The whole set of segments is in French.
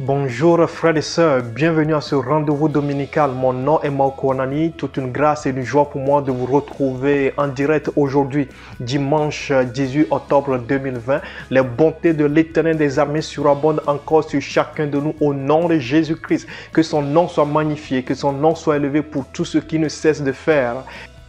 Bonjour frères et sœurs, bienvenue à ce rendez-vous dominical. Mon nom est Mauko Onani. Toute une grâce et une joie pour moi de vous retrouver en direct aujourd'hui, dimanche 18 octobre 2020. Les bontés de l'Éternel des armées surabondent encore sur chacun de nous au nom de Jésus-Christ. Que son nom soit magnifié, que son nom soit élevé pour tout ce qu'il ne cesse de faire.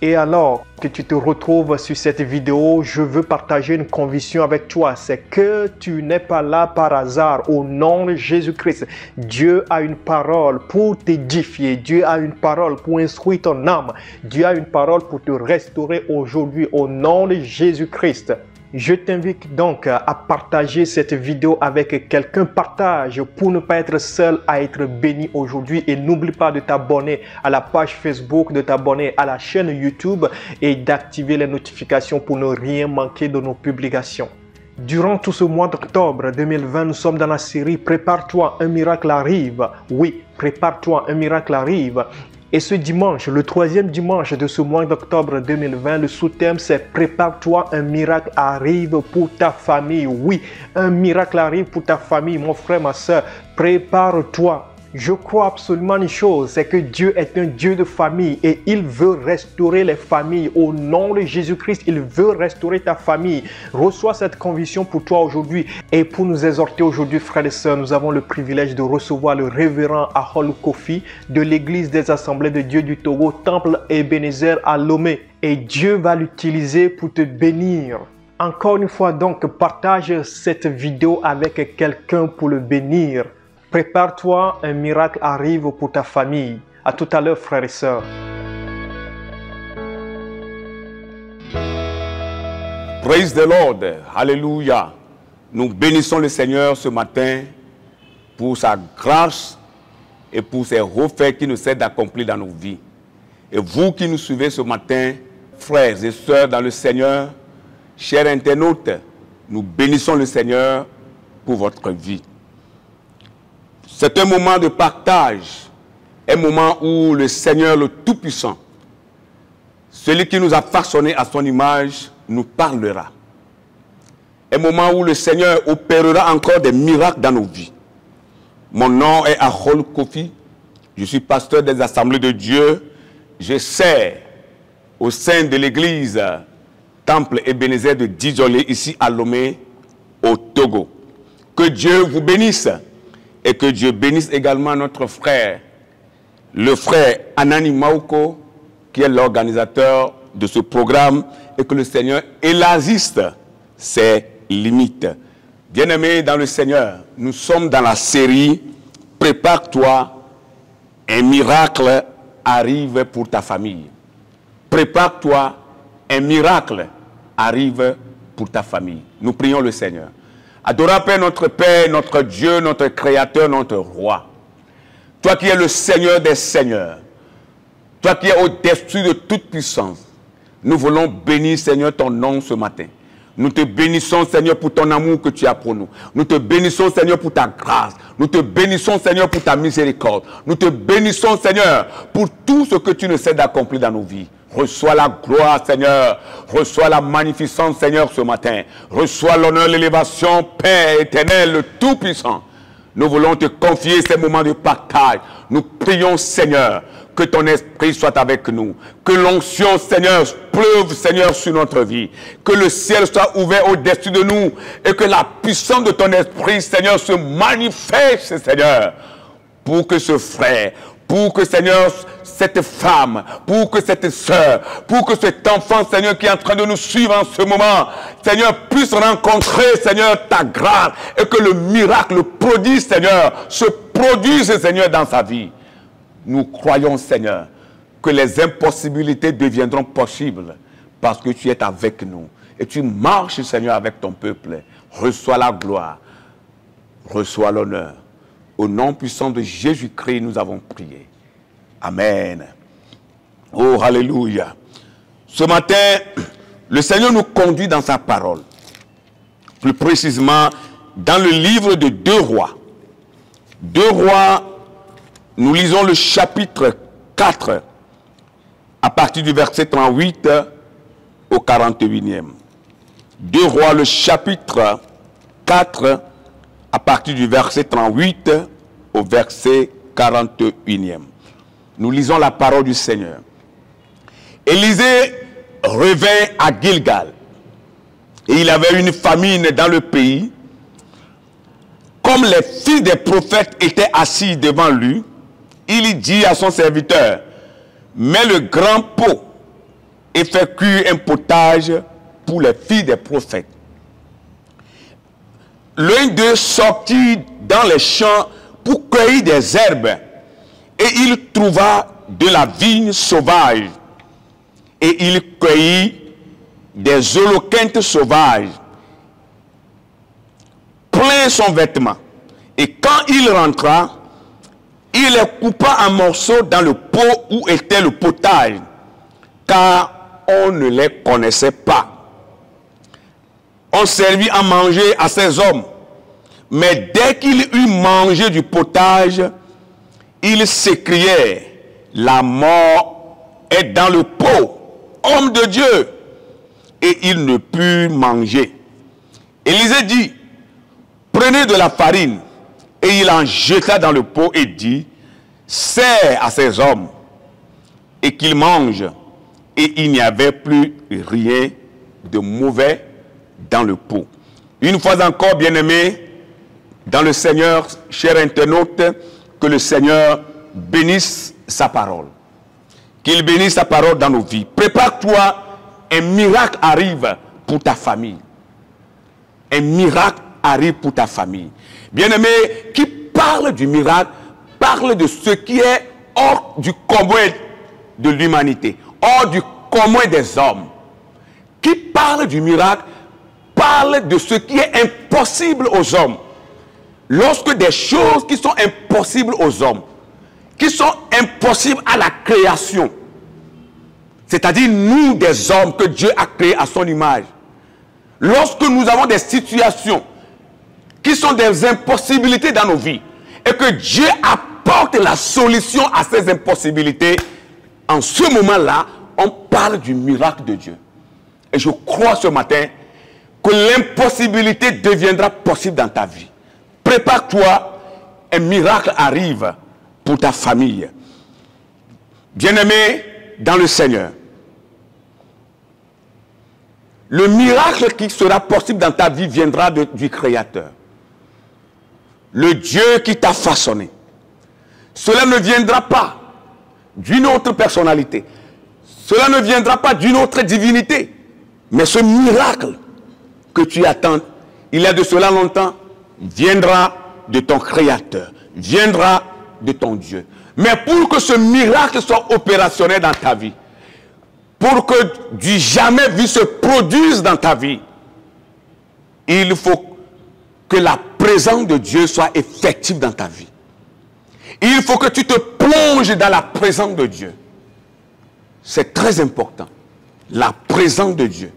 Et alors que tu te retrouves sur cette vidéo, je veux partager une conviction avec toi. C'est que tu n'es pas là par hasard au nom de Jésus-Christ. Dieu a une parole pour t'édifier. Dieu a une parole pour instruire ton âme. Dieu a une parole pour te restaurer aujourd'hui au nom de Jésus-Christ. Je t'invite donc à partager cette vidéo avec quelqu'un. Partage pour ne pas être seul à être béni aujourd'hui. Et n'oublie pas de t'abonner à la page Facebook, de t'abonner à la chaîne YouTube et d'activer les notifications pour ne rien manquer de nos publications. Durant tout ce mois d'octobre 2020, nous sommes dans la série « Prépare-toi, un miracle arrive ». Oui, prépare-toi, un miracle arrive. Et ce dimanche, le troisième dimanche de ce mois d'octobre 2020, le sous-thème c'est « Prépare-toi, un miracle arrive pour ta famille ». Oui, un miracle arrive pour ta famille, mon frère, ma soeur. Prépare-toi. Je crois absolument une chose, c'est que Dieu est un Dieu de famille et il veut restaurer les familles. Au nom de Jésus-Christ, il veut restaurer ta famille. Reçois cette conviction pour toi aujourd'hui. Et pour nous exhorter aujourd'hui, frères et sœurs, nous avons le privilège de recevoir le révérend Ahol Kofi de l'Église des Assemblées de Dieu du Togo, Temple Ebenezer à Lomé. Et Dieu va l'utiliser pour te bénir. Encore une fois donc, partage cette vidéo avec quelqu'un pour le bénir. Prépare-toi, un miracle arrive pour ta famille. À tout à l'heure, frères et sœurs. Praise the Lord. Alléluia. Nous bénissons le Seigneur ce matin pour sa grâce et pour ses refaits qui nous cessent d'accomplir dans nos vies. Et vous qui nous suivez ce matin, frères et sœurs dans le Seigneur, chers internautes, nous bénissons le Seigneur pour votre vie. C'est un moment de partage, un moment où le Seigneur le Tout-Puissant, celui qui nous a façonnés à son image, nous parlera. Un moment où le Seigneur opérera encore des miracles dans nos vies. Mon nom est Ahol Kofi, je suis pasteur des Assemblées de Dieu. Je sers au sein de l'église Temple Ebenezer de Djidjolé, ici à Lomé, au Togo. Que Dieu vous bénisse. Et que Dieu bénisse également notre frère, le frère Anani Mauko, qui est l'organisateur de ce programme, et que le Seigneur élargisse ses limites. Bien-aimés dans le Seigneur, nous sommes dans la série « Prépare-toi, un miracle arrive pour ta famille ». Prépare-toi, un miracle arrive pour ta famille. Nous prions le Seigneur. Adorable Père, notre Dieu, notre Créateur, notre Roi. Toi qui es le Seigneur des Seigneurs. Toi qui es au-dessus de toute puissance. Nous voulons bénir, Seigneur, ton nom ce matin. Nous te bénissons, Seigneur, pour ton amour que tu as pour nous. Nous te bénissons, Seigneur, pour ta grâce. Nous te bénissons, Seigneur, pour ta miséricorde. Nous te bénissons, Seigneur, pour tout ce que tu ne sais d'accomplir dans nos vies. Reçois la gloire, Seigneur. Reçois la magnificence, Seigneur, ce matin. Reçois l'honneur, l'élévation, Père éternel, le Tout-Puissant. Nous voulons te confier ces moments de partage. Nous prions, Seigneur, que ton esprit soit avec nous. Que l'onction, Seigneur, pleuve, Seigneur, sur notre vie. Que le ciel soit ouvert au-dessus de nous. Et que la puissance de ton esprit, Seigneur, se manifeste, Seigneur. Pour que ce frère, pour que, Seigneur, cette femme, pour que cette sœur, pour que cet enfant, Seigneur, qui est en train de nous suivre en ce moment, Seigneur, puisse rencontrer, Seigneur, ta grâce et que le miracle, le prodige, Seigneur, se produise, Seigneur, dans sa vie. Nous croyons, Seigneur, que les impossibilités deviendront possibles parce que tu es avec nous et tu marches, Seigneur, avec ton peuple. Reçois la gloire, reçois l'honneur. Au nom puissant de Jésus-Christ, nous avons prié. Amen. Oh, alléluia. Ce matin, le Seigneur nous conduit dans sa parole. Plus précisément, dans le livre de 2 Rois. 2 Rois, nous lisons le chapitre 4, à partir du verset 38 au 48e. 2 Rois, le chapitre 4, à partir du verset 38 au verset 41e. Nous lisons la parole du Seigneur. Élisée revint à Gilgal, et il avait une famine dans le pays. Comme les fils des prophètes étaient assis devant lui, il dit à son serviteur, mets le grand pot et fais cuire un potage pour les fils des prophètes. L'un d'eux sortit dans les champs pour cueillir des herbes, et il trouva de la vigne sauvage, et il cueillit des holoquintes sauvages, plein son vêtement. Et quand il rentra, il les coupa en morceaux dans le pot où était le potage, car on ne les connaissait pas. On servit à manger à ces hommes, mais dès qu'il eut mangé du potage, il s'écriait, la mort est dans le pot, homme de Dieu, et il ne put manger. Élisée dit, prenez de la farine, et il en jeta dans le pot et dit, sers à ces hommes, et qu'ils mangent. Et il n'y avait plus rien de mauvais dans le pot. Une fois encore, bien-aimés, dans le Seigneur, chers internautes, que le Seigneur bénisse sa parole. Qu'il bénisse sa parole dans nos vies. Prépare-toi, un miracle arrive pour ta famille. Un miracle arrive pour ta famille. Bien-aimé, qui parle du miracle, parle de ce qui est hors du commun de l'humanité, hors du commun des hommes. Qui parle du miracle, parle de ce qui est impossible aux hommes. Lorsque des choses qui sont impossibles aux hommes, qui sont impossibles à la création, c'est-à-dire nous des hommes que Dieu a créés à son image, lorsque nous avons des situations qui sont des impossibilités dans nos vies, et que Dieu apporte la solution à ces impossibilités, en ce moment-là, on parle du miracle de Dieu. Et je crois ce matin que l'impossibilité deviendra possible dans ta vie. Prépare-toi, un miracle arrive pour ta famille. Bien-aimé dans le Seigneur, le miracle qui sera possible dans ta vie viendra du Créateur. Le Dieu qui t'a façonné. Cela ne viendra pas d'une autre personnalité. Cela ne viendra pas d'une autre divinité. Mais ce miracle que tu attends, il y a de cela longtemps, viendra de ton Créateur, viendra de ton Dieu. Mais pour que ce miracle soit opérationnel dans ta vie, pour que du jamais vu se produise dans ta vie, il faut que la présence de Dieu soit effective dans ta vie. Il faut que tu te plonges dans la présence de Dieu. C'est très important. La présence de Dieu.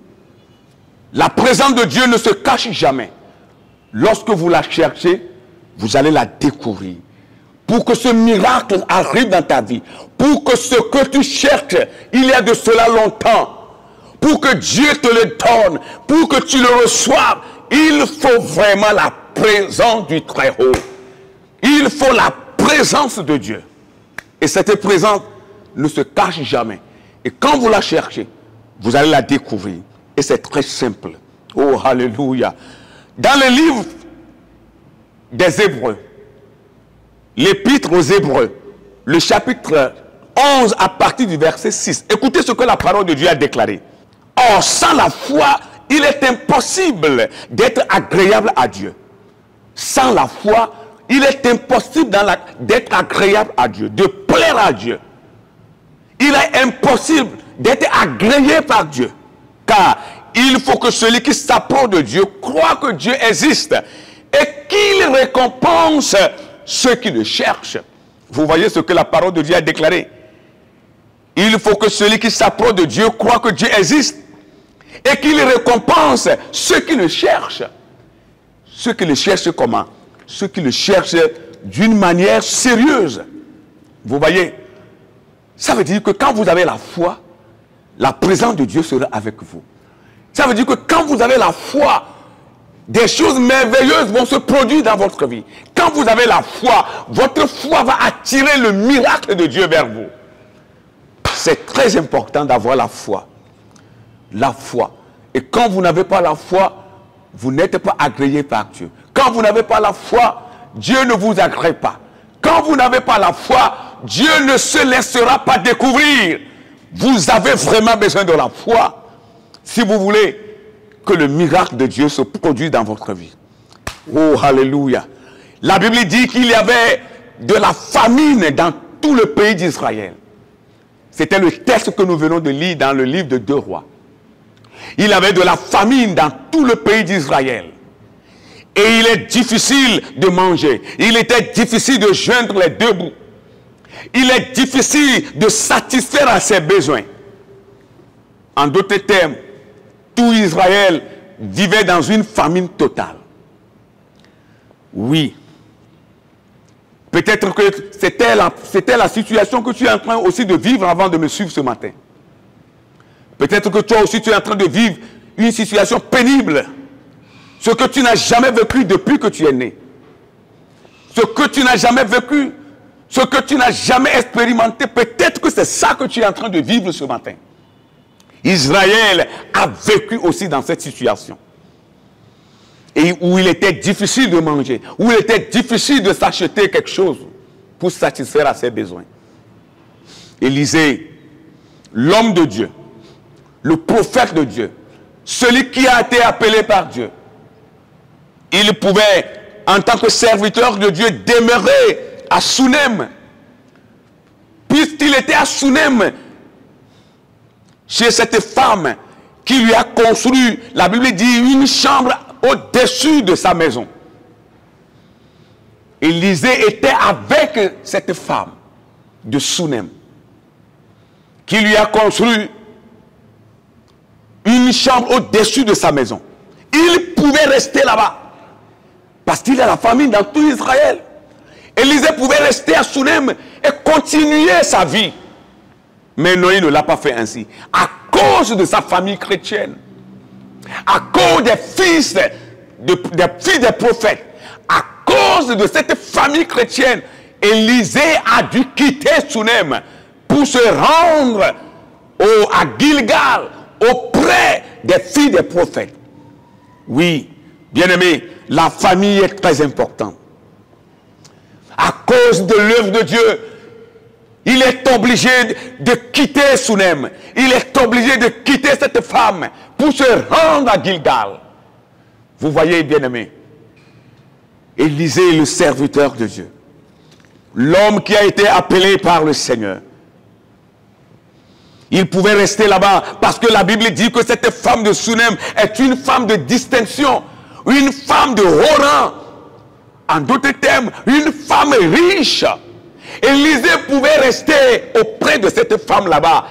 La présence de Dieu ne se cache jamais. Lorsque vous la cherchez, vous allez la découvrir. Pour que ce miracle arrive dans ta vie, pour que ce que tu cherches, il y a de cela longtemps, pour que Dieu te le donne, pour que tu le reçoives, il faut vraiment la présence du Très-Haut. Il faut la présence de Dieu. Et cette présence ne se cache jamais. Et quand vous la cherchez, vous allez la découvrir. Et c'est très simple. Oh, alléluia. Dans le livre des Hébreux, l'épître aux Hébreux, le chapitre 11 à partir du verset 6. Écoutez ce que la parole de Dieu a déclaré. Or, sans la foi, il est impossible d'être agréable à Dieu. Sans la foi, il est impossible d'être agréable à Dieu, de plaire à Dieu. Il est impossible d'être agréé par Dieu. Car il faut que celui qui s'approche de Dieu croit que Dieu existe et qu'il récompense ceux qui le cherchent. Vous voyez ce que la parole de Dieu a déclaré. Il faut que celui qui s'approche de Dieu croit que Dieu existe et qu'il récompense ceux qui le cherchent. Ceux qui le cherchent comment? Ceux qui le cherchent d'une manière sérieuse. Vous voyez? Ça veut dire que quand vous avez la foi, la présence de Dieu sera avec vous. Ça veut dire que quand vous avez la foi, Des choses merveilleuses vont se produire dans votre vie. Quand vous avez la foi, votre foi va attirer le miracle de Dieu vers vous. C'est très important d'avoir la foi. La foi. Et quand vous n'avez pas la foi, vous n'êtes pas agréé par Dieu. Quand vous n'avez pas la foi, Dieu ne vous agrée pas. Quand vous n'avez pas la foi, Dieu ne se laissera pas découvrir. Vous avez vraiment besoin de la foi si vous voulez que le miracle de Dieu se produise dans votre vie. Oh, alléluia. La Bible dit qu'il y avait de la famine dans tout le pays d'Israël. C'était le texte que nous venons de lire dans le livre de 2 Rois. Il y avait de la famine dans tout le pays d'Israël. Et il est difficile de manger. Il était difficile de joindre les 2 bouts. Il est difficile de satisfaire à ses besoins. En d'autres termes, tout Israël vivait dans une famine totale. Oui. Peut-être que c'était la situation que tu es en train aussi de vivre avant de me suivre ce matin. Peut-être que toi aussi tu es en train de vivre une situation pénible. Ce que tu n'as jamais vécu depuis que tu es né. Ce que tu n'as jamais vécu. Ce que tu n'as jamais expérimenté. Peut-être que c'est ça que tu es en train de vivre ce matin. Israël a vécu aussi dans cette situation. Et où il était difficile de manger. Où il était difficile de s'acheter quelque chose pour satisfaire à ses besoins. Élisée, l'homme de Dieu, le prophète de Dieu, celui qui a été appelé par Dieu, il pouvait, en tant que serviteur de Dieu, demeurer à Sunem. Puisqu'il était à Sunem, chez cette femme qui lui a construit, la Bible dit, une chambre au-dessus de sa maison. Élisée était avec cette femme de Sunem qui lui a construit une chambre au-dessus de sa maison. Il pouvait rester là-bas parce qu'il y a la famine dans tout Israël. Élisée pouvait rester à Sunem et continuer sa vie. Mais non, il ne l'a pas fait ainsi. À cause de sa famille chrétienne, à cause des fils des prophètes, à cause de cette famille chrétienne, Élisée a dû quitter Sunem pour se rendre à Gilgal, auprès des filles des prophètes. Oui, bien-aimés, la famille est très importante. À cause de l'œuvre de Dieu, il est obligé de quitter Sunem. Il est obligé de quitter cette femme pour se rendre à Gilgal. Vous voyez, bien-aimés, Élisée est le serviteur de Dieu. L'homme qui a été appelé par le Seigneur. Il pouvait rester là-bas parce que la Bible dit que cette femme de Sunem est une femme de distinction, une femme de haut rang. En d'autres termes, une femme riche. Élisée pouvait rester auprès de cette femme là-bas.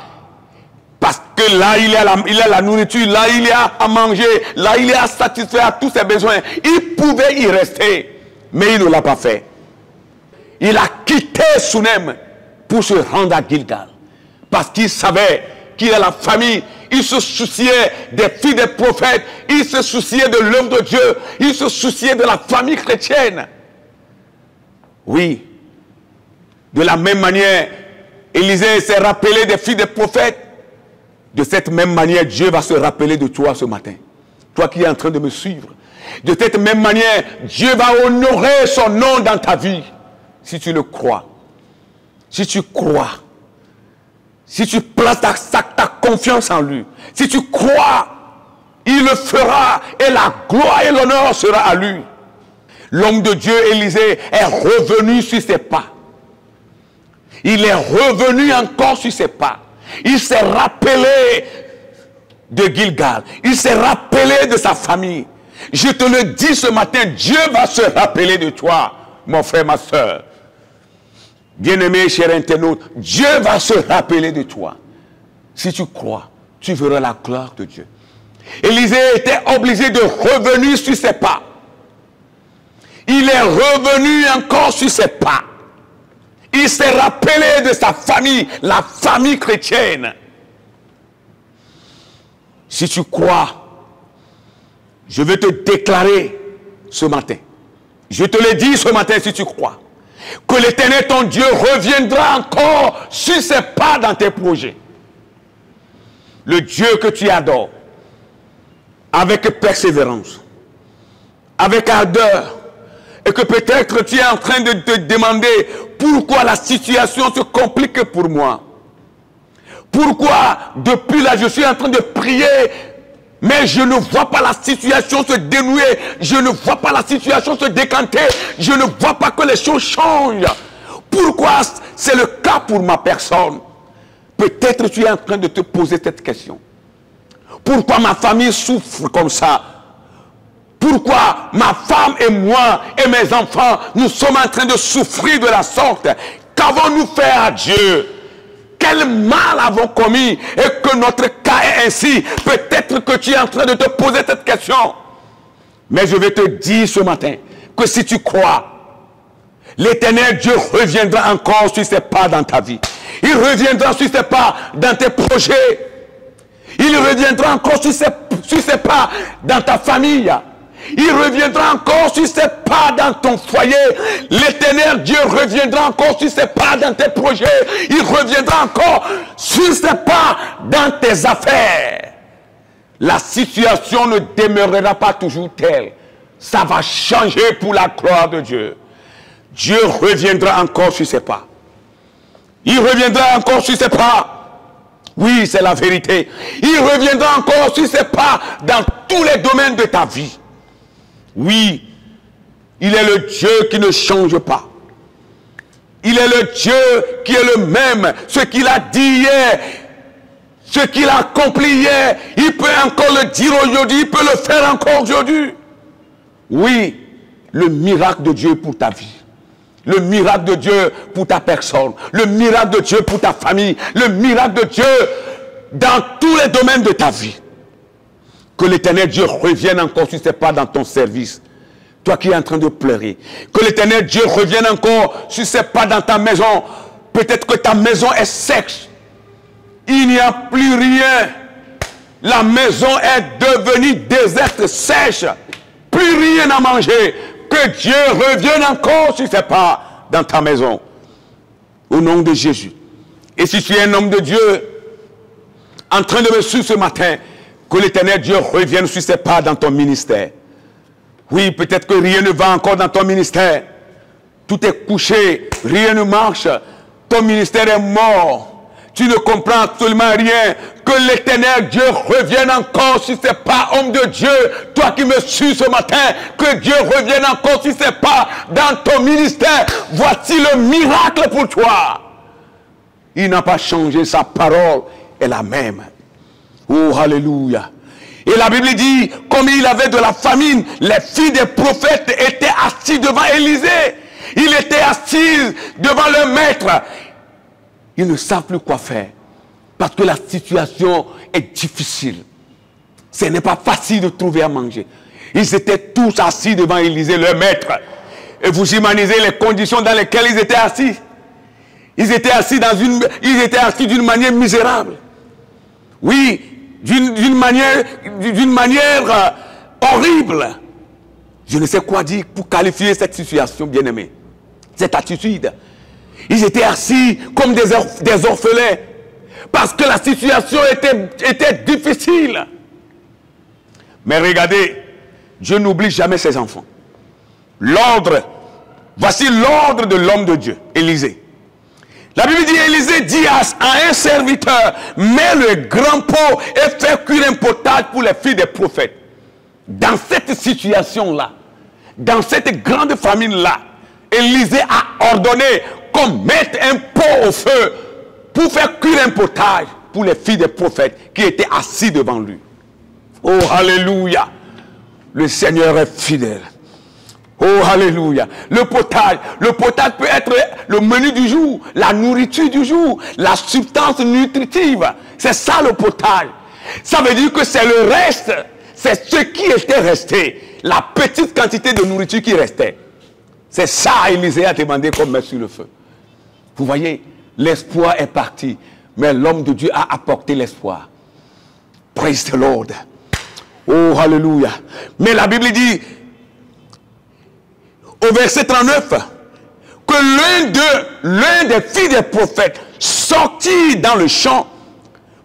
Parce que là, il y a la nourriture, là, il y a à manger, là, il y a à satisfaire à tous ses besoins. Il pouvait y rester, mais il ne l'a pas fait. Il a quitté Sunem pour se rendre à Gilgal. Parce qu'il savait qu'il a la famille, il se souciait des filles des prophètes, il se souciait de l'œuvre de Dieu, il se souciait de la famille chrétienne. Oui, de la même manière, Élisée s'est rappelé des filles des prophètes. De cette même manière, Dieu va se rappeler de toi ce matin. Toi qui es en train de me suivre. De cette même manière, Dieu va honorer son nom dans ta vie. Si tu le crois. Si tu crois. Si tu places ta confiance en lui. Si tu crois, il le fera. Et la gloire et l'honneur sera à lui. L'homme de Dieu, Élisée, est revenu sur ses pas. Il est revenu encore sur ses pas. Il s'est rappelé de Gilgal. Il s'est rappelé de sa famille. Je te le dis ce matin, Dieu va se rappeler de toi, mon frère, ma soeur. Bien-aimé, cher internaute, Dieu va se rappeler de toi. Si tu crois, tu verras la gloire de Dieu. Élisée était obligé de revenir sur ses pas. Il est revenu encore sur ses pas. Il s'est rappelé de sa famille, la famille chrétienne. Si tu crois, Je veux te déclarer ce matin. Je te le dis ce matin si tu crois. Que l'Éternel, ton Dieu, reviendra encore sur ses pas dans tes projets. Le Dieu que tu adores, avec persévérance, avec ardeur, et que peut-être tu es en train de te demander pourquoi la situation se complique pour moi. Pourquoi depuis là je suis en train de prier, mais je ne vois pas la situation se dénouer, je ne vois pas la situation se décanter, je ne vois pas que les choses changent. Pourquoi c'est le cas pour ma personne? Peut-être tu es en train de te poser cette question. Pourquoi ma famille souffre comme ça? Pourquoi ma femme et moi et mes enfants, nous sommes en train de souffrir de la sorte? Qu'avons-nous fait à Dieu? Quel mal avons commis et que notre cas est ainsi? Peut-être que tu es en train de te poser cette question. Mais je vais te dire ce matin que si tu crois, l'Éternel Dieu reviendra encore sur ses pas dans ta vie. Il reviendra sur ses pas dans tes projets. Il reviendra encore sur ses pas dans ta famille. Il reviendra encore sur ses pas dans ton foyer. L'Éternel Dieu reviendra encore sur ses pas dans tes projets. Il reviendra encore sur ses pas dans tes affaires. La situation ne demeurera pas toujours telle. Ça va changer pour la gloire de Dieu. Dieu reviendra encore sur ses pas. Il reviendra encore sur ses pas. Oui, c'est la vérité. Il reviendra encore sur ses pas dans tous les domaines de ta vie. Oui, il est le Dieu qui ne change pas. Il est le Dieu qui est le même. Ce qu'il a dit hier, ce qu'il a accompli hier, il peut encore le dire aujourd'hui, il peut le faire encore aujourd'hui. Oui, le miracle de Dieu pour ta vie. Le miracle de Dieu pour ta personne. Le miracle de Dieu pour ta famille. Le miracle de Dieu dans tous les domaines de ta vie. Que l'Éternel Dieu revienne encore sur ses pas dans ton service. Toi qui es en train de pleurer. Que l'Éternel Dieu revienne encore sur ses pas dans ta maison. Peut-être que ta maison est sèche. Il n'y a plus rien. La maison est devenue déserte, sèche. Plus rien à manger. Que Dieu revienne encore sur ses pas dans ta maison. Au nom de Jésus. Et si tu es un homme de Dieu, en train de me suivre ce matin, que l'Éternel Dieu revienne sur ses pas dans ton ministère. Oui, peut-être que rien ne va encore dans ton ministère. Tout est couché, rien ne marche. Ton ministère est mort. Tu ne comprends absolument rien. Que l'Éternel Dieu revienne encore sur ses pas, homme de Dieu. Toi qui me suis ce matin, que Dieu revienne encore sur ses pas dans ton ministère. Voici le miracle pour toi. Il n'a pas changé, sa parole est la même. Oh, alléluia. Et la Bible dit, comme il avait de la famine, les filles des prophètes étaient assis devant Élisée. Ils étaient assis devant leur maître. Ils ne savent plus quoi faire. Parce que la situation est difficile. Ce n'est pas facile de trouver à manger. Ils étaient tous assis devant Élisée, leur maître. Et vous imaginez les conditions dans lesquelles ils étaient assis. Ils étaient assis d'une manière misérable. Oui, d'une manière horrible. Je ne sais quoi dire pour qualifier cette situation, bien-aimée. Cette attitude. Ils étaient assis comme des orphelins. Parce que la situation était difficile. Mais regardez, Dieu n'oublie jamais ses enfants. Voici l'ordre de l'homme de Dieu, Élisée. La Bible dit, Élisée dit à un serviteur, mets le grand pot et fais cuire un potage pour les filles des prophètes. Dans cette situation-là, dans cette grande famine-là, Élisée a ordonné qu'on mette un pot au feu pour faire cuire un potage pour les filles des prophètes qui étaient assis devant lui. Oh, alléluia! Le Seigneur est fidèle. Oh, alléluia. Le potage peut être le menu du jour, la nourriture du jour, la substance nutritive. C'est ça le potage. Ça veut dire que c'est le reste, c'est ce qui était resté, la petite quantité de nourriture qui restait. C'est ça Élisée a demandé qu'on mette sur le feu. Vous voyez, l'espoir est parti, mais l'homme de Dieu a apporté l'espoir. Praise the Lord. Oh, alléluia. Mais la Bible dit, au verset 39, que l'un des fils des prophètes sortit dans le champ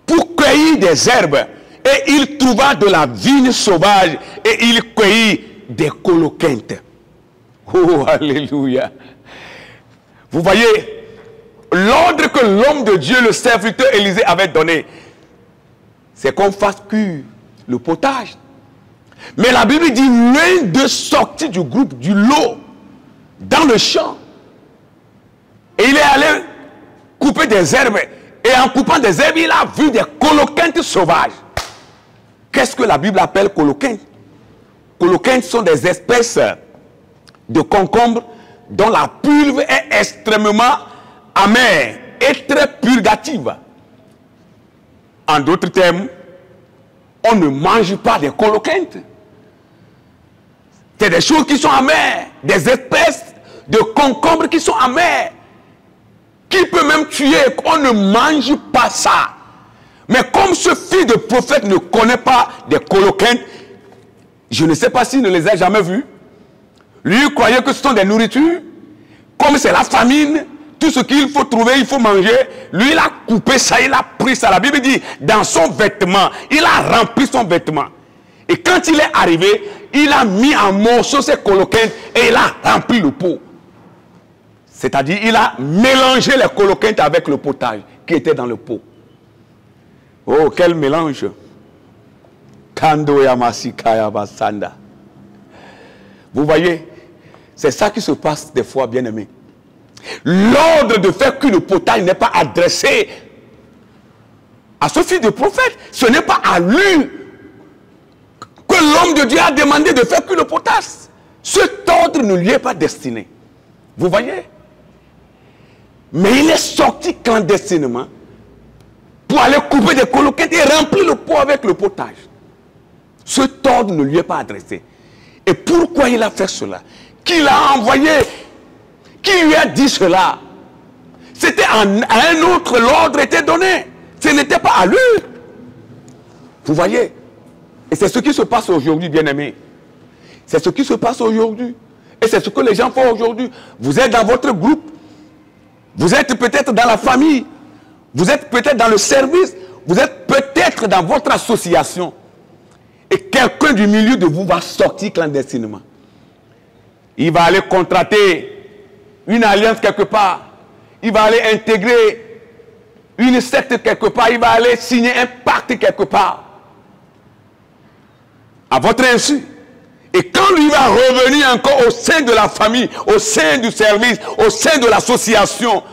pour cueillir des herbes, et il trouva de la vigne sauvage, et il cueillit des coloquintes. Oh, alléluia. Vous voyez, l'ordre que l'homme de Dieu, le serviteur Élisée, avait donné, c'est qu'on fasse cuire le potage. Mais la Bible dit, l'un d'eux sortit du groupe, du lot, dans le champ. Et il est allé couper des herbes. Et en coupant des herbes, il a vu des coloquintes sauvages. Qu'est-ce que la Bible appelle coloquintes? Coloquintes sont des espèces de concombres dont la pulpe est extrêmement amère et très purgative. En d'autres termes, on ne mange pas des coloquintes. C'est des choses qui sont amères, des espèces de concombres qui sont amères, qui peut même tuer. On ne mange pas ça. Mais comme ce fils de prophète ne connaît pas des coloquintes, je ne sais pas s'il ne les a jamais vus. Lui, il croyait que ce sont des nourritures. Comme c'est la famine, tout ce qu'il faut trouver, il faut manger. Lui, il a coupé ça, il a pris ça. La Bible dit, dans son vêtement, il a rempli son vêtement. Et quand il est arrivé, il a mis en morceaux ses coloquintes et il a rempli le pot. C'est-à-dire, il a mélangé les coloquintes avec le potage qui était dans le pot. Oh, quel mélange! Kando Yamasi Kaya Basanda. Vous voyez, c'est ça qui se passe des fois, bien-aimés. L'ordre de faire cuire le potage n'est pas adressé à ce fils de prophète. Ce n'est pas à lui que l'homme de Dieu a demandé de faire cuire le potage. Cet ordre ne lui est pas destiné. Vous voyez? Mais il est sorti clandestinement pour aller couper des coloquintes et remplir le pot avec le potage. Cet ordre ne lui est pas adressé. Et pourquoi il a fait cela? Qui l'a envoyé? Qui lui a dit cela? C'était à un autre, l'ordre était donné. Ce n'était pas à lui. Vous voyez? Et c'est ce qui se passe aujourd'hui, bien-aimés. C'est ce qui se passe aujourd'hui. Et c'est ce que les gens font aujourd'hui. Vous êtes dans votre groupe. Vous êtes peut-être dans la famille. Vous êtes peut-être dans le service. Vous êtes peut-être dans votre association. Et quelqu'un du milieu de vous va sortir clandestinement. Il va aller contracter une alliance quelque part. Il va aller intégrer une secte quelque part. Il va aller signer un pacte quelque part. À votre insu. Et quand lui va revenir encore au sein de la famille, au sein du service, au sein de l'association,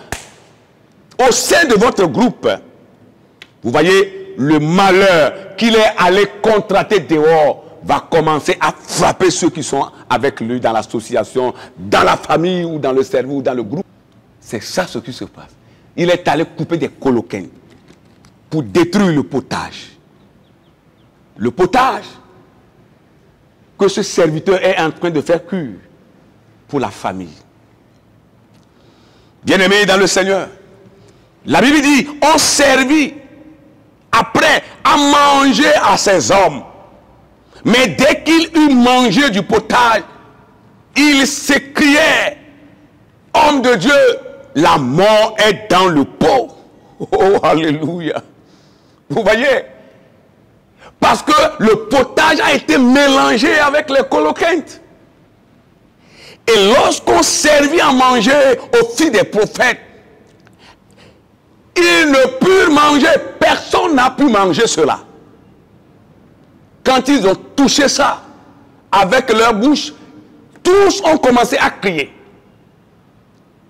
au sein de votre groupe, vous voyez, le malheur qu'il est allé contracter dehors va commencer à frapper ceux qui sont avec lui dans l'association, dans la famille ou dans le service ou dans le groupe. C'est ça ce qui se passe. Il est allé couper des coloquintes pour détruire le potage. Le potage que ce serviteur est en train de faire cuire pour la famille. Bien-aimés dans le Seigneur, la Bible dit, on servit après à manger à ces hommes. Mais dès qu'il eut mangé du potage, il s'écriait, homme de Dieu, la mort est dans le pot. Oh, alléluia. Vous voyez? Parce que le potage a été mélangé avec les coloquintes. Et lorsqu'on servit à manger aux filles des prophètes, ils ne purent manger. Personne n'a pu manger cela. Quand ils ont touché ça avec leur bouche, tous ont commencé à crier.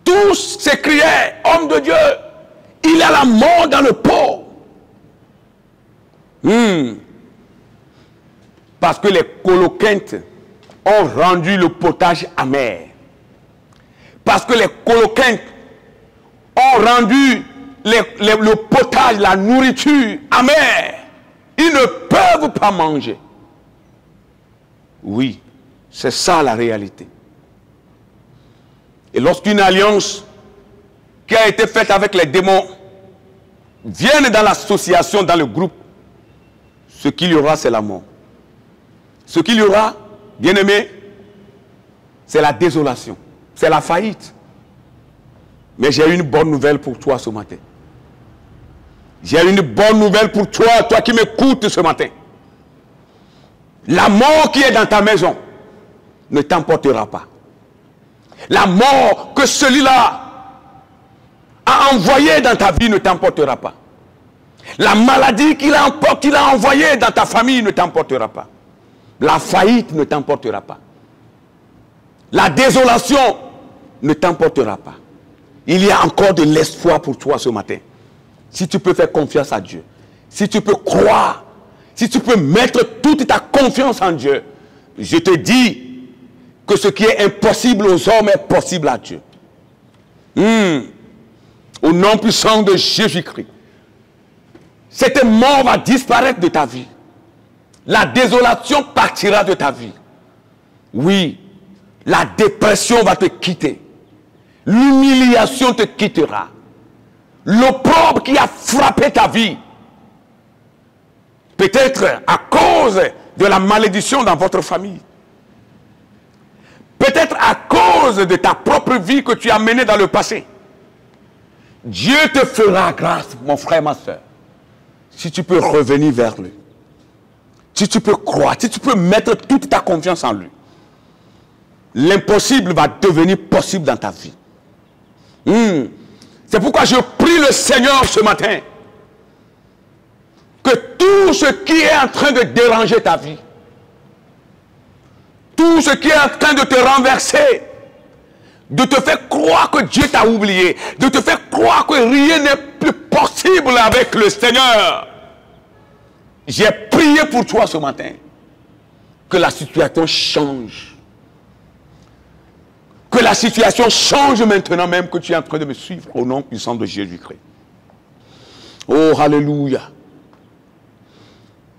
Tous s'écriaient, homme de Dieu, il y a la mort dans le pot. Parce que les coloquintes ont rendu le potage amer. Parce que les coloquintes ont rendu le potage, la nourriture amère. Ils ne peuvent pas manger. Oui, c'est ça la réalité. Et lorsqu'une alliance qui a été faite avec les démons vient dans l'association, dans le groupe, ce qu'il y aura, c'est la mort. Ce qu'il y aura, bien-aimé, c'est la désolation, c'est la faillite. Mais j'ai une bonne nouvelle pour toi ce matin. J'ai une bonne nouvelle pour toi, toi qui m'écoutes ce matin. La mort qui est dans ta maison ne t'emportera pas. La mort que celui-là a envoyée dans ta vie ne t'emportera pas. La maladie qu'il a envoyée dans ta famille ne t'emportera pas. La faillite ne t'emportera pas. La désolation ne t'emportera pas. Il y a encore de l'espoir pour toi ce matin. Si tu peux faire confiance à Dieu, si tu peux croire, si tu peux mettre toute ta confiance en Dieu, je te dis que ce qui est impossible aux hommes est possible à Dieu. Au nom puissant de Jésus-Christ, cette mort va disparaître de ta vie. La désolation partira de ta vie. Oui, la dépression va te quitter. L'humiliation te quittera. L'opprobre qui a frappé ta vie, peut-être à cause de la malédiction dans votre famille, peut-être à cause de ta propre vie que tu as menée dans le passé, Dieu te fera grâce, mon frère, ma soeur, si tu peux revenir vers lui, si tu peux croire, si tu peux mettre toute ta confiance en lui. L'impossible va devenir possible dans ta vie. C'est pourquoi je prie le Seigneur ce matin que tout ce qui est en train de déranger ta vie, tout ce qui est en train de te renverser, de te faire croire que Dieu t'a oublié, de te faire croire que rien n'est plus possible avec le Seigneur. J'ai prié pour toi ce matin que la situation change. Que la situation change maintenant même que tu es en train de me suivre au nom puissant de Jésus-Christ. Oh, alléluia.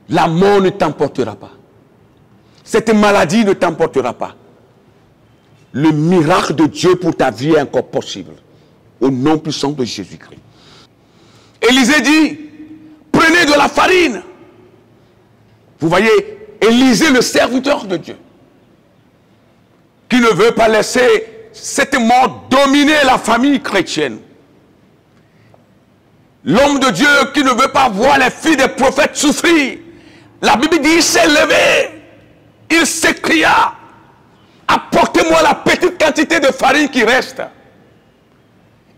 La mort ne t'emportera pas. Cette maladie ne t'emportera pas. Le miracle de Dieu pour ta vie est encore possible. Au nom puissant de Jésus-Christ. Élisée dit, prenez de la farine. Vous voyez, Élisée, le serviteur de Dieu, qui ne veut pas laisser cette mort dominer la famille chrétienne. L'homme de Dieu qui ne veut pas voir les filles des prophètes souffrir. La Bible dit, il s'est levé, il s'écria, apportez-moi la petite quantité de farine qui reste.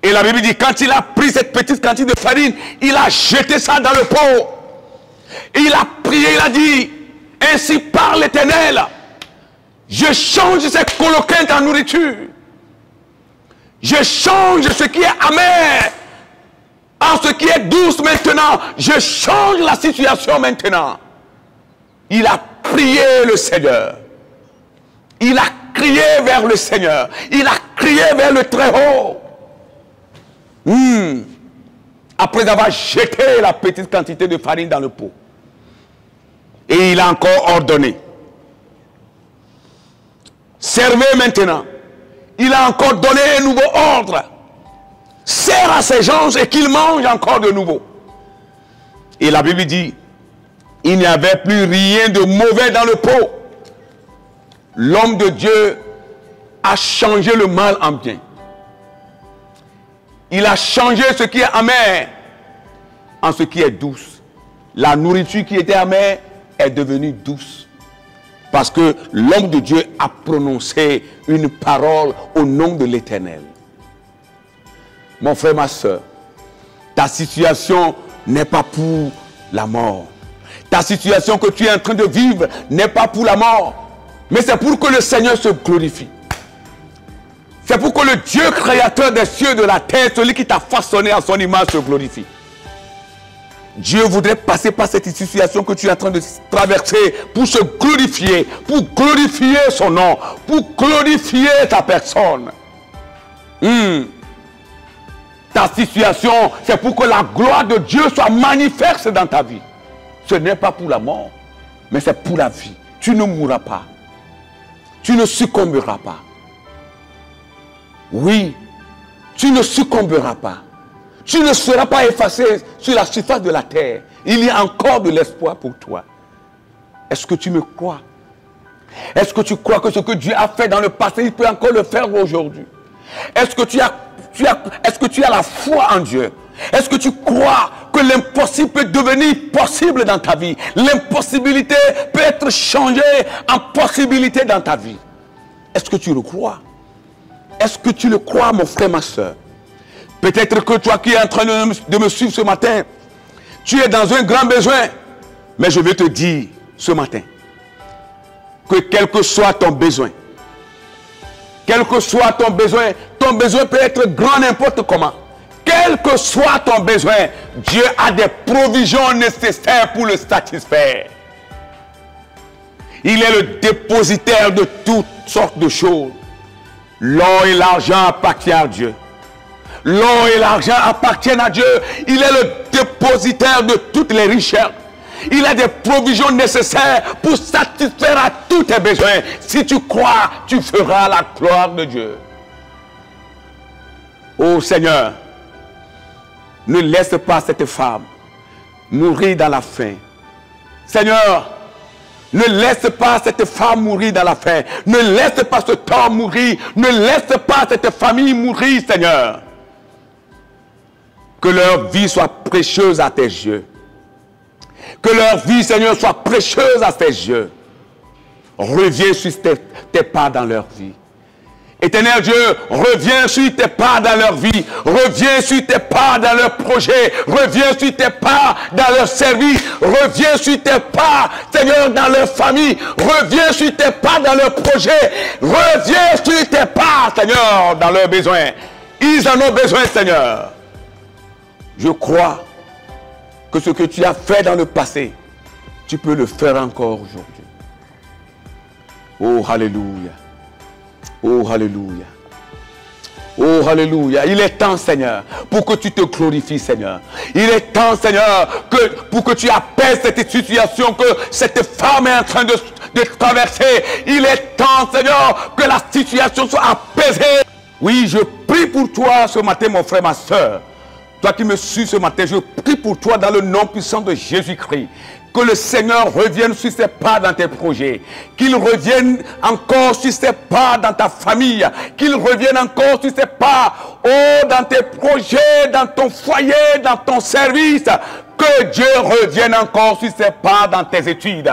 Et la Bible dit, quand il a pris cette petite quantité de farine, il a jeté ça dans le pot. Et il a prié, il a dit, ainsi parle l'Éternel, je change ces coloquintes en nourriture. Je change ce qui est amer en ce qui est douce maintenant. Je change la situation maintenant. Il a prié le Seigneur. Il a crié vers le Seigneur. Il a crié vers le Très-Haut. Après avoir jeté la petite quantité de farine dans le pot. Et il a encore ordonné. Servez maintenant. Il a encore donné un nouveau ordre. Sers à ces gens et qu'ils mangent encore de nouveau. Et la Bible dit, il n'y avait plus rien de mauvais dans le pot. L'homme de Dieu a changé le mal en bien. Il a changé ce qui est amer en ce qui est douce. La nourriture qui était amère est devenue douce. Parce que l'homme de Dieu a prononcé une parole au nom de l'Éternel. Mon frère, ma soeur, ta situation n'est pas pour la mort. Ta situation que tu es en train de vivre n'est pas pour la mort. Mais c'est pour que le Seigneur se glorifie. C'est pour que le Dieu créateur des cieux et de la terre, celui qui t'a façonné à son image, se glorifie. Dieu voudrait passer par cette situation que tu es en train de traverser pour se glorifier, pour glorifier son nom, pour glorifier ta personne. Ta situation, c'est pour que la gloire de Dieu soit manifeste dans ta vie. Ce n'est pas pour la mort, mais c'est pour la vie. Tu ne mourras pas. Tu ne succomberas pas. Oui, tu ne succomberas pas. Tu ne seras pas effacé sur la surface de la terre. Il y a encore de l'espoir pour toi. Est-ce que tu me crois? Est-ce que tu crois que ce que Dieu a fait dans le passé, il peut encore le faire aujourd'hui? Est-ce que tu as la foi en Dieu? Est-ce que tu crois que l'impossible peut devenir possible dans ta vie? L'impossibilité peut être changée en possibilité dans ta vie. Est-ce que tu le crois? Est-ce que tu le crois, mon frère, ma soeur? Peut-être que toi qui es en train de me suivre ce matin, tu es dans un grand besoin. Mais je vais te dire ce matin que quel que soit ton besoin, quel que soit ton besoin peut être grand n'importe comment. Quel que soit ton besoin, Dieu a des provisions nécessaires pour le satisfaire. Il est le dépositaire de toutes sortes de choses. L'or et l'argent appartiennent à Dieu. L'or et l'argent appartiennent à Dieu. Il est le dépositaire de toutes les richesses. Il a des provisions nécessaires pour satisfaire à tous tes besoins. Si tu crois, tu feras la gloire de Dieu. Oh Seigneur, ne laisse pas cette femme mourir dans la faim. Seigneur, ne laisse pas cette femme mourir dans la faim. Ne laisse pas ce temps mourir. Ne laisse pas cette famille mourir, Seigneur. Que leur vie soit précieuse à tes yeux. Que leur vie, Seigneur, soit précieuse à tes yeux. Reviens sur tes pas dans leur vie. Éternel Dieu, reviens sur tes pas dans leur vie. Reviens sur tes pas dans leur projet. Reviens sur tes pas dans leur service. Reviens sur tes pas, Seigneur, dans leur famille. Reviens sur tes pas dans leur projet. Reviens sur tes pas, Seigneur, dans leurs besoins. Ils en ont besoin, Seigneur. Je crois que ce que tu as fait dans le passé, tu peux le faire encore aujourd'hui. Oh, alléluia. Oh, alléluia. Oh, alléluia. Il est temps, Seigneur, pour que tu te glorifies, Seigneur. Il est temps, Seigneur, pour que tu apaises cette situation que cette femme est en train de traverser. Il est temps, Seigneur, que la situation soit apaisée. Oui, je prie pour toi ce matin, mon frère, ma soeur. Toi qui me suis ce matin, je prie pour toi dans le nom puissant de Jésus-Christ. Que le Seigneur revienne sur ses pas dans tes projets. Qu'il revienne encore sur ses pas dans ta famille. Qu'il revienne encore sur ses pas, oh, dans tes projets, dans ton foyer, dans ton service. Que Dieu revienne encore sur ses pas dans tes études.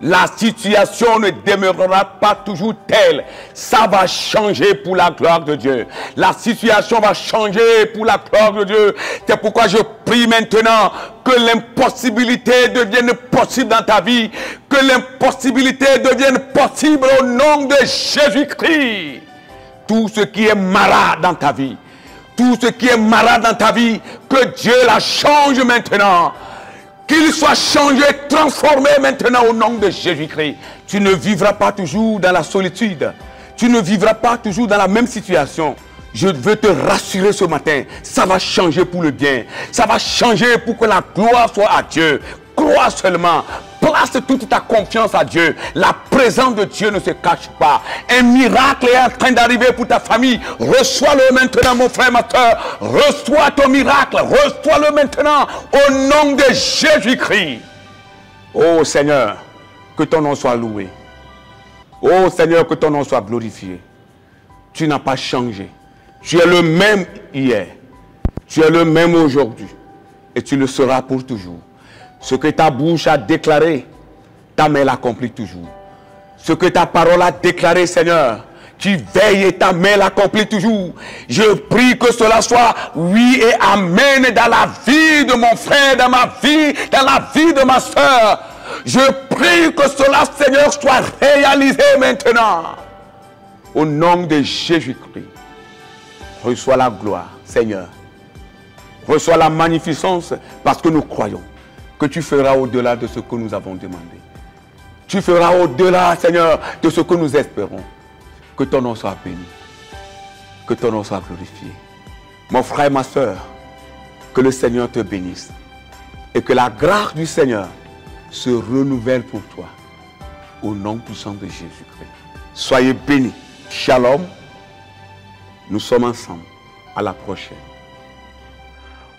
La situation ne demeurera pas toujours telle. Ça va changer pour la gloire de Dieu. La situation va changer pour la gloire de Dieu. C'est pourquoi je prie maintenant que l'impossibilité devienne possible dans ta vie. Que l'impossibilité devienne possible au nom de Jésus-Christ. Tout ce qui est malade dans ta vie, tout ce qui est malade dans ta vie, que Dieu la change maintenant. Qu'il soit changé, transformé maintenant au nom de Jésus-Christ. Tu ne vivras pas toujours dans la solitude. Tu ne vivras pas toujours dans la même situation. Je veux te rassurer ce matin. Ça va changer pour le bien. Ça va changer pour que la gloire soit à Dieu. Crois seulement. Place toute ta confiance à Dieu. La présence de Dieu ne se cache pas. Un miracle est en train d'arriver pour ta famille. Reçois-le maintenant, mon frère, ma soeur. Reçois ton miracle. Reçois-le maintenant au nom de Jésus-Christ. Oh Seigneur, que ton nom soit loué. Oh Seigneur, que ton nom soit glorifié. Tu n'as pas changé. Tu es le même hier. Tu es le même aujourd'hui. Et tu le seras pour toujours. Ce que ta bouche a déclaré, ta main l'accomplit toujours. Ce que ta parole a déclaré, Seigneur, tu veilles et ta main l'accomplit toujours. Je prie que cela soit oui et amen dans la vie de mon frère, dans ma vie, dans la vie de ma soeur. Je prie que cela, Seigneur, soit réalisé maintenant. Au nom de Jésus-Christ, reçois la gloire, Seigneur. Reçois la magnificence parce que nous croyons que tu feras au-delà de ce que nous avons demandé. Tu feras au-delà, Seigneur, de ce que nous espérons. Que ton nom soit béni. Que ton nom soit glorifié. Mon frère et ma soeur, que le Seigneur te bénisse. Et que la grâce du Seigneur se renouvelle pour toi. Au nom puissant de Jésus-Christ. Soyez bénis. Shalom. Nous sommes ensemble. À la prochaine.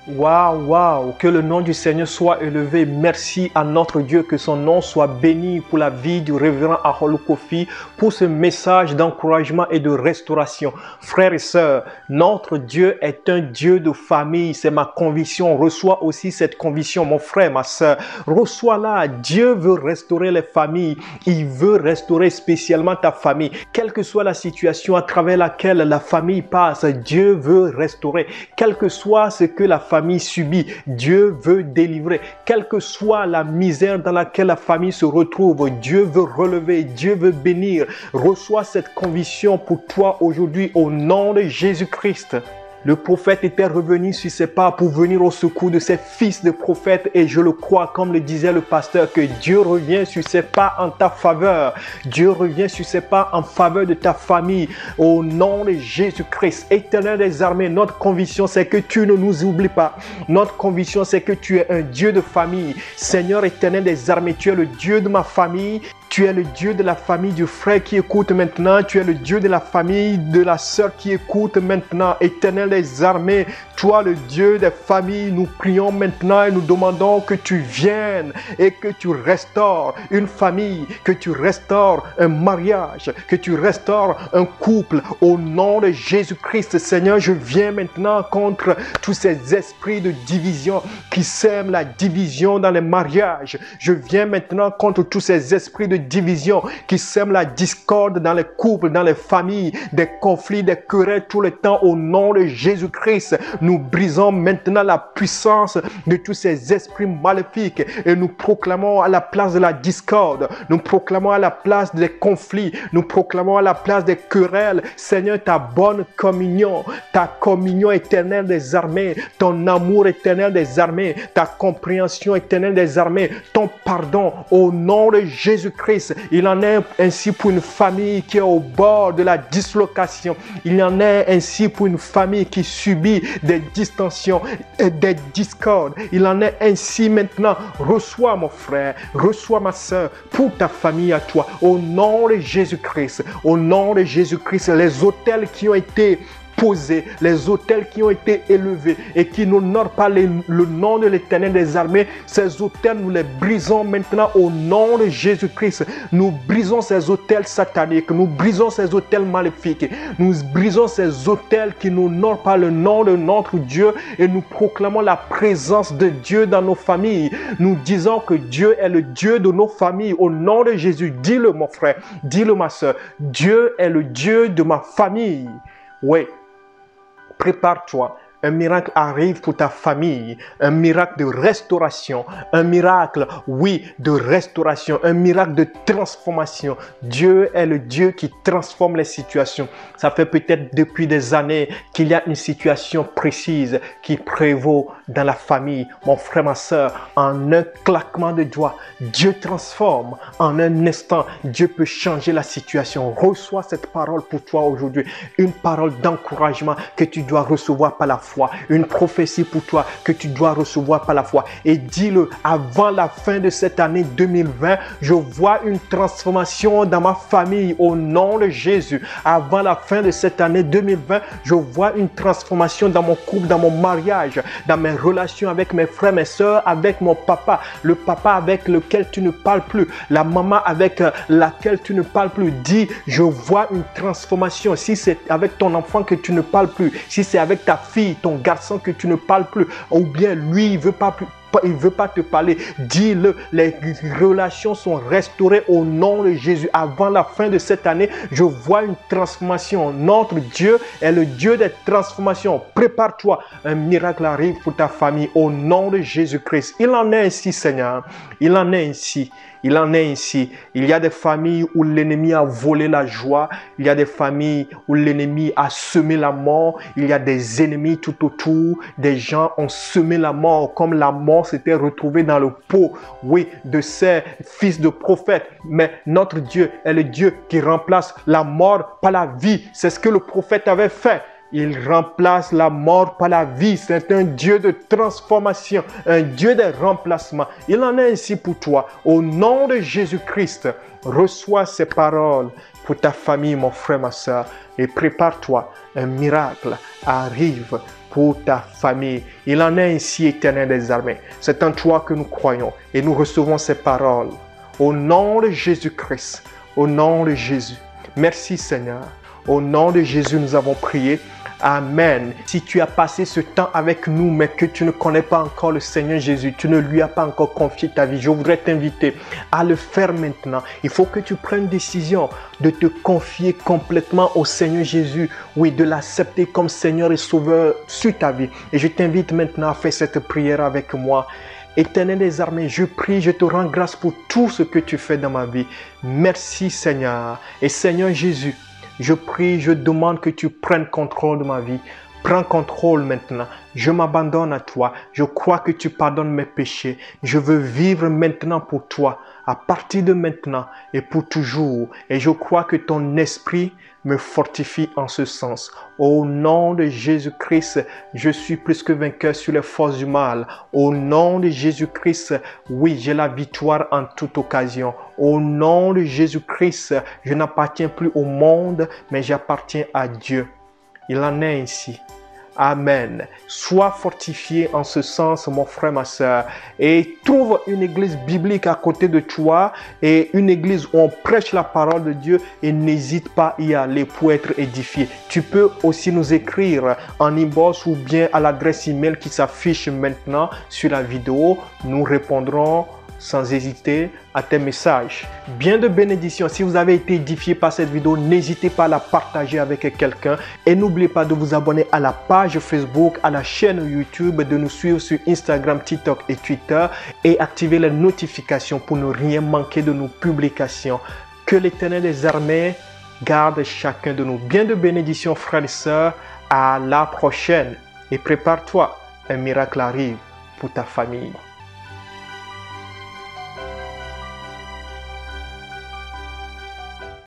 Waouh, waouh, que le nom du Seigneur soit élevé. Merci à notre Dieu, que son nom soit béni pour la vie du révérend Harold Kofi, pour ce message d'encouragement et de restauration. Frères et sœurs, notre Dieu est un Dieu de famille, c'est ma conviction. Reçois aussi cette conviction, mon frère, ma sœur. Reçois-la. Dieu veut restaurer les familles. Il veut restaurer spécialement ta famille. Quelle que soit la situation à travers laquelle la famille passe, Dieu veut restaurer. Quel que soit ce que la famille subit, Dieu veut délivrer. Quelle que soit la misère dans laquelle la famille se retrouve, Dieu veut relever, Dieu veut bénir. Reçois cette conviction pour toi aujourd'hui au nom de Jésus-Christ. Le prophète était revenu sur ses pas pour venir au secours de ses fils de prophètes et je le crois, comme le disait le pasteur, que Dieu revient sur ses pas en ta faveur. Dieu revient sur ses pas en faveur de ta famille au nom de Jésus-Christ. Éternel des armées, notre conviction c'est que tu ne nous oublies pas. Notre conviction c'est que tu es un Dieu de famille. Seigneur éternel des armées, tu es le Dieu de ma famille. Tu es le Dieu de la famille du frère qui écoute maintenant. Tu es le Dieu de la famille de la sœur qui écoute maintenant. Éternel des armées, toi le Dieu des familles, nous prions maintenant et nous demandons que tu viennes et que tu restaures une famille, que tu restaures un mariage, que tu restaures un couple. Au nom de Jésus-Christ, Seigneur, je viens maintenant contre tous ces esprits de division qui sèment la division dans les mariages. Je viens maintenant contre tous ces esprits de division qui sèment la discorde dans les couples, dans les familles, des conflits, des querelles tout le temps. Au nom de Jésus-Christ, nous brisons maintenant la puissance de tous ces esprits maléfiques et nous proclamons à la place de la discorde, nous proclamons à la place des conflits, nous proclamons à la place des querelles, Seigneur, ta bonne communion, ta communion éternelle des armées, ton amour éternel des armées, ta compréhension éternelle des armées, ton pardon au nom de Jésus-Christ. Il en est ainsi pour une famille qui est au bord de la dislocation. Il en est ainsi pour une famille qui subit des distensions et des discordes. Il en est ainsi maintenant. Reçois mon frère, reçois ma soeur pour ta famille à toi. Au nom de Jésus-Christ, au nom de Jésus-Christ, les autels qui ont été posés, les autels qui ont été élevés et qui n'honorent pas le nom de l'Éternel des armées, ces autels, nous les brisons maintenant au nom de Jésus-Christ. Nous brisons ces autels sataniques, nous brisons ces autels maléfiques, nous brisons ces autels qui n'honorent pas le nom de notre Dieu et nous proclamons la présence de Dieu dans nos familles. Nous disons que Dieu est le Dieu de nos familles au nom de Jésus. Dis-le mon frère, dis-le ma soeur, Dieu est le Dieu de ma famille. Oui. Prépare-toi, un miracle arrive pour ta famille, un miracle de restauration, un miracle, oui, de restauration, un miracle de transformation. Dieu est le Dieu qui transforme les situations. Ça fait peut-être depuis des années qu'il y a une situation précise qui prévaut dans la famille. Mon frère, ma soeur, en un claquement de doigts, Dieu transforme. En un instant, Dieu peut changer la situation. Reçois cette parole pour toi aujourd'hui. Une parole d'encouragement que tu dois recevoir par la foi. Une prophétie pour toi que tu dois recevoir par la foi. Et dis-le, avant la fin de cette année 2020, je vois une transformation dans ma famille au nom de Jésus. Avant la fin de cette année 2020, je vois une transformation dans mon couple, dans mon mariage, dans mes relations avec mes frères, mes soeurs, avec mon papa, le papa avec lequel tu ne parles plus, la maman avec laquelle tu ne parles plus. Dis, je vois une transformation. Si c'est avec ton enfant que tu ne parles plus, si c'est avec ta fille, ton garçon que tu ne parles plus, ou bien lui, il veut pas te parler, dis-le, les relations sont restaurées au nom de Jésus. Avant la fin de cette année, je vois une transformation. Notre Dieu est le Dieu des transformations. Prépare-toi, un miracle arrive pour ta famille au nom de Jésus-Christ. Il en est ainsi, Seigneur. Il en est ainsi. Il en est ainsi. Il y a des familles où l'ennemi a volé la joie. Il y a des familles où l'ennemi a semé la mort. Il y a des ennemis tout autour. Des gens ont semé la mort comme la mort s'était retrouvée dans le pot, oui, de ces fils de prophètes. Mais notre Dieu est le Dieu qui remplace la mort par la vie. C'est ce que le prophète avait fait. Il remplace la mort par la vie. C'est un Dieu de transformation, un Dieu de remplacement. Il en est ainsi pour toi. Au nom de Jésus-Christ, reçois ces paroles pour ta famille, mon frère, ma soeur. Et prépare-toi, un miracle arrive pour ta famille. Il en est ainsi, Éternel des armées. C'est en toi que nous croyons et nous recevons ces paroles. Au nom de Jésus-Christ, au nom de Jésus. Merci Seigneur. Au nom de Jésus, nous avons prié. Amen. Si tu as passé ce temps avec nous, mais que tu ne connais pas encore le Seigneur Jésus, tu ne lui as pas encore confié ta vie, je voudrais t'inviter à le faire maintenant. Il faut que tu prennes décision de te confier complètement au Seigneur Jésus. Oui, de l'accepter comme Seigneur et Sauveur sur ta vie. Et je t'invite maintenant à faire cette prière avec moi. Éternel des armées, je prie, je te rends grâce pour tout ce que tu fais dans ma vie. Merci Seigneur. Et Seigneur Jésus, je prie, je demande que tu prennes contrôle de ma vie. Prends contrôle maintenant. Je m'abandonne à toi. Je crois que tu pardonnes mes péchés. Je veux vivre maintenant pour toi, à partir de maintenant et pour toujours. Et je crois que ton esprit me fortifie en ce sens. Au nom de Jésus-Christ, je suis plus que vainqueur sur les forces du mal. Au nom de Jésus-Christ, oui, j'ai la victoire en toute occasion. Au nom de Jésus-Christ, je n'appartiens plus au monde, mais j'appartiens à Dieu. Il en est ainsi. Amen. Sois fortifié en ce sens, mon frère, ma soeur. Et trouve une église biblique à côté de toi et une église où on prêche la parole de Dieu et n'hésite pas à y aller pour être édifié. Tu peux aussi nous écrire en inbox ou bien à l'adresse email qui s'affiche maintenant sur la vidéo. Nous répondrons sans hésiter à tes messages. Bien de bénédictions. Si vous avez été édifié par cette vidéo, n'hésitez pas à la partager avec quelqu'un. Et n'oubliez pas de vous abonner à la page Facebook, à la chaîne YouTube, de nous suivre sur Instagram, TikTok et Twitter. Et activer les notifications pour ne rien manquer de nos publications. Que l'Éternel des armées garde chacun de nous. Bien de bénédictions, frères et sœurs. À la prochaine. Et prépare-toi, un miracle arrive pour ta famille.